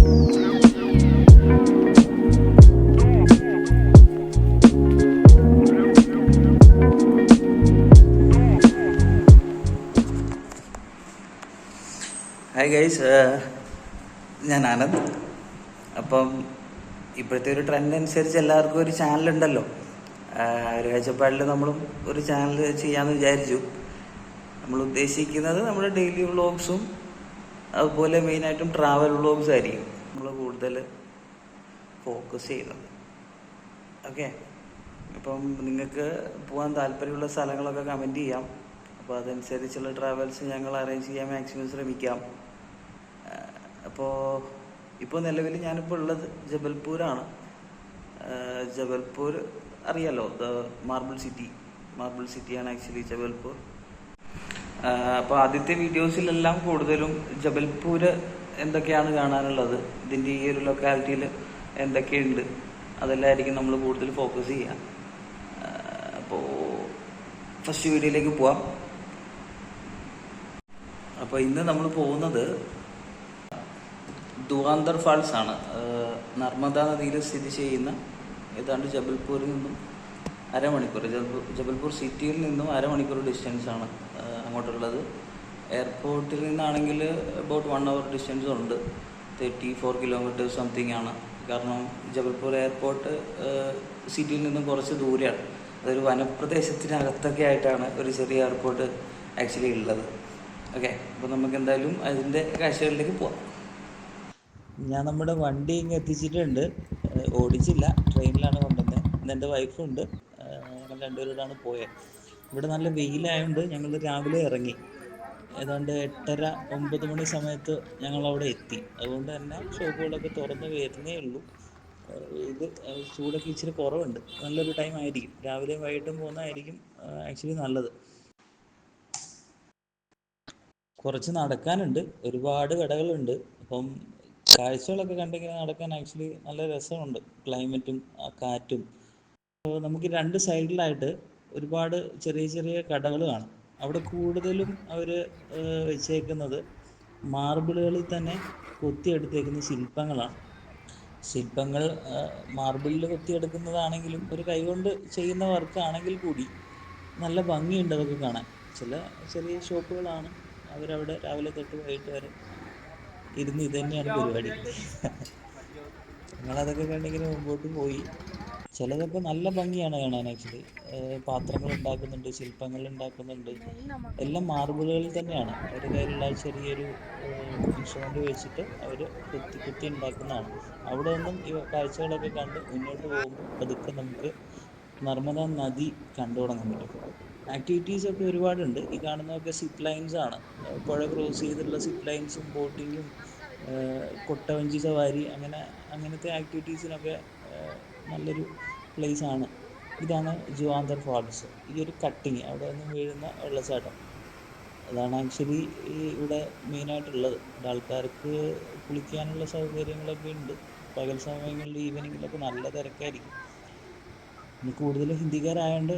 Hi guys, ഞാൻ ആനന്ദ്. അപ്പം ഇപ്പോഴത്തെ ഒരു ട്രെൻഡ് അനുസരിച്ച് എല്ലാവർക്കും ഒരു ചാനലുണ്ടല്ലോ. ഒരു കാഴ്ചപ്പാടിൽ നമ്മളും ഒരു ചാനൽ ചെയ്യാമെന്ന് വിചാരിച്ചു. നമ്മൾ ഉദ്ദേശിക്കുന്നത് നമ്മുടെ ഡെയിലി വ്ളോഗ്സും അതുപോലെ മെയിനായിട്ടും ട്രാവൽ വ്ളോഗ്സ് ആയിരിക്കും നമ്മൾ കൂടുതൽ ഫോക്കസ് ചെയ്യുന്നത്. ഓക്കെ, അപ്പം നിങ്ങൾക്ക് പോകാൻ താല്പര്യമുള്ള സ്ഥലങ്ങളൊക്കെ കമൻറ്റ് ചെയ്യാം. അപ്പോൾ അതനുസരിച്ചുള്ള ട്രാവൽസ് ഞങ്ങൾ അറേഞ്ച് ചെയ്യാൻ മാക്സിമം ശ്രമിക്കാം. ഇപ്പോൾ നിലവിൽ ഞാനിപ്പോൾ ഉള്ളത് ജബൽപൂരാണ്. ജബൽപൂർ അറിയാലോ, മാർബിൾ സിറ്റിയാണ് ആക്ച്വലി ജബൽപൂർ. അപ്പോൾ ആദ്യത്തെ വീഡിയോസിലെല്ലാം കൂടുതലും ജബൽപൂർ എന്തൊക്കെയാണ് കാണാനുള്ളത്, ഇതിൻ്റെ ഈ ഒരു ലൊക്കാലിറ്റിയിൽ എന്തൊക്കെയുണ്ട്, അതെല്ലാം ആയിരിക്കും നമ്മൾ കൂടുതൽ ഫോക്കസ് ചെയ്യുക. അപ്പോൾ ഫസ്റ്റ് വീഡിയോയിലേക്ക് പോവാം. അപ്പോൾ ഇന്ന് നമ്മൾ പോകുന്നത് ദുവാന്തർ ഫാൾസ് ആണ്. നർമ്മദ നദിയിൽ സ്ഥിതി ചെയ്യുന്ന ഏതാണ്ട് ജബൽപൂരിൽ നിന്നും അരമണിക്കൂർ, ജബൽപൂർ സിറ്റിയിൽ നിന്നും അരമണിക്കൂർ ഡിസ്റ്റൻസ് ആണ് അങ്ങോട്ടുള്ളത്. എയർപോർട്ടിൽ നിന്നാണെങ്കിൽ അബൌട്ട് 1 hour ഡിസ്റ്റൻസ് ഉണ്ട്. 34 kilometers സംതിങ് ആണ്. കാരണം ജബൽപൂർ എയർപോർട്ട് സിറ്റിയിൽ നിന്നും കുറച്ച് ദൂരെയാണ്. അതൊരു വനപ്രദേശത്തിനകത്തൊക്കെ ആയിട്ടാണ് ഒരു ചെറിയ എയർപോർട്ട് ആക്ച്വലി ഉള്ളത്. ഓക്കെ, അപ്പോൾ നമുക്ക് എന്തായാലും അതിൻ്റെ കാഴ്ചകളിലേക്ക് പോവാം. ഞാൻ നമ്മുടെ വണ്ടി ഇങ്ങ് എത്തിച്ചിട്ടുണ്ട്. ഓടിച്ചില്ല, ട്രെയിനിലാണ് കൊണ്ടുവന്നത്. ഇന്ന് എൻ്റെ വൈഫുണ്ട്, ഞങ്ങൾ രണ്ടുപേരോടാണ് പോയത്. ഇവിടെ നല്ല വെയിലായതുകൊണ്ട് ഞങ്ങൾ രാവിലെ ഇറങ്ങി. ഏതാണ്ട് 8:30-9 മണി സമയത്ത് ഞങ്ങളവിടെ എത്തി. അതുകൊണ്ട് തന്നെ ഷോപ്പുകളൊക്കെ തുറന്ന് വരുന്നേ ഉള്ളൂ. ഇത് ചൂടൊക്കെ ഇച്ചിരി കുറവുണ്ട്. നല്ലൊരു ടൈം ആയിരിക്കും. രാവിലെയും വൈകിട്ടും പോകുന്നതായിരിക്കും ആക്ച്വലി നല്ലത്. കുറച്ച് നടക്കാനുണ്ട്, ഒരുപാട് കടകളുണ്ട്. അപ്പം കാഴ്ചകളൊക്കെ കണ്ടിങ്ങനെ നടക്കാൻ ആക്ച്വലി നല്ല രസമുണ്ട്. ക്ലൈമറ്റും കാറ്റും. അപ്പോൾ നമുക്ക് 2 സൈഡിലായിട്ട് ഒരുപാട് ചെറിയ ചെറിയ കടകൾ കാണാം. അവിടെ കൂടുതലും അവർ വെച്ചേക്കുന്നത് മാർബിളുകളിൽ തന്നെ കൊത്തിയെടുത്തേക്കുന്ന ശില്പങ്ങളാണ്. ശില്പങ്ങൾ മാർബിളിൽ കൊത്തിയെടുക്കുന്നതാണെങ്കിലും ഒരു കൈകൊണ്ട് ചെയ്യുന്ന വർക്കാണെങ്കിൽ കൂടി നല്ല ഭംഗിയുണ്ട് അതൊക്കെ കാണാൻ. ചില ചെറിയ ഷോപ്പുകളാണ്. അവരവിടെ രാവിലെ തൊട്ട് വൈകിട്ട് വരെ ഇരുന്ന് ഇത് തന്നെയാണ് പരിപാടി. ഞങ്ങളതൊക്കെ കണ്ടിങ്ങനെ മുമ്പോട്ട് പോയി. ചിലതൊക്കെ നല്ല ഭംഗിയാണ് കാണാൻ ആക്ച്വലി. പാത്രങ്ങൾ ഉണ്ടാക്കുന്നുണ്ട്, ശില്പങ്ങൾ ഉണ്ടാക്കുന്നുണ്ട്. എല്ലാം മാർബിളുകളിൽ തന്നെയാണ്. അവരുടെ കയ്യിലുള്ള ചെറിയൊരു ഇൻസ്ട്രുമെൻ്റ് വെച്ചിട്ട് അവർ കുത്തി ഉണ്ടാക്കുന്നതാണ്. അവിടെ നിന്നും ഈ കാഴ്ചകളൊക്കെ കണ്ട് മുന്നോട്ട് പോകുമ്പോൾ പതുക്കെ നമുക്ക് നർമ്മദ നദി കണ്ടു തുടങ്ങാൻ പറ്റും. ആക്ടിവിറ്റീസൊക്കെ ഒരുപാടുണ്ട്. ഈ കാണുന്നതൊക്കെ സിപ്പ് ലൈൻസ് ആണ്. പുഴ ക്രോസ് ചെയ്തിട്ടുള്ള സിപ്പ് ലൈൻസും ബോട്ടിങ്ങും കൊട്ടവഞ്ചി സവാരി അങ്ങനത്തെ ആക്ടിവിറ്റീസിനൊക്കെ നല്ലൊരു പ്ലേസാണ്. ഇതാണ് ജുവാന്തർ ഫാൾസ്. ഈ ഒരു കട്ടിങ് അവിടെ നിന്നും വീഴുന്ന വെള്ളച്ചാട്ടം, അതാണ് ആക്ച്വലി ഇവിടെ മെയിനായിട്ടുള്ളത്. ഇവിടെ ആൾക്കാർക്ക് കുളിക്കാനുള്ള സൗകര്യങ്ങളൊക്കെ ഉണ്ട്. പകൽ സമയങ്ങളിൽ ഈവനിങ്ങിലൊക്കെ നല്ല തിരക്കായിരിക്കും. ഇനി കൂടുതലും ഹിന്ദിക്കാരായതുകൊണ്ട്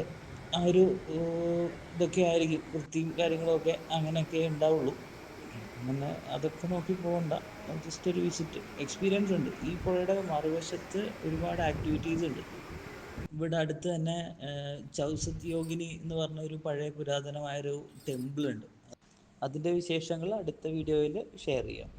ആ ഒരു ഇതൊക്കെ ആയിരിക്കും, വൃത്തിയും കാര്യങ്ങളൊക്കെ അങ്ങനെയൊക്കെ ഉണ്ടാവുള്ളൂ. അങ്ങനെ അതൊക്കെ നോക്കി പോകണ്ട, ജസ്റ്റ് ഒരു വിസിറ്റ് എക്സ്പീരിയൻസ് ഉണ്ട്. ഈ പുഴയുടെ മറുവശത്ത് ഒരുപാട് ആക്ടിവിറ്റീസ് ഉണ്ട്. ഇവിടെ അടുത്ത് തന്നെ ചൗസത് യോഗിനി എന്ന് പറഞ്ഞ ഒരു പഴയ പുരാതനമായൊരു ടെമ്പിൾ ഉണ്ട്. അതിൻ്റെ വിശേഷങ്ങൾ അടുത്ത വീഡിയോയിൽ ഷെയർ ചെയ്യാം.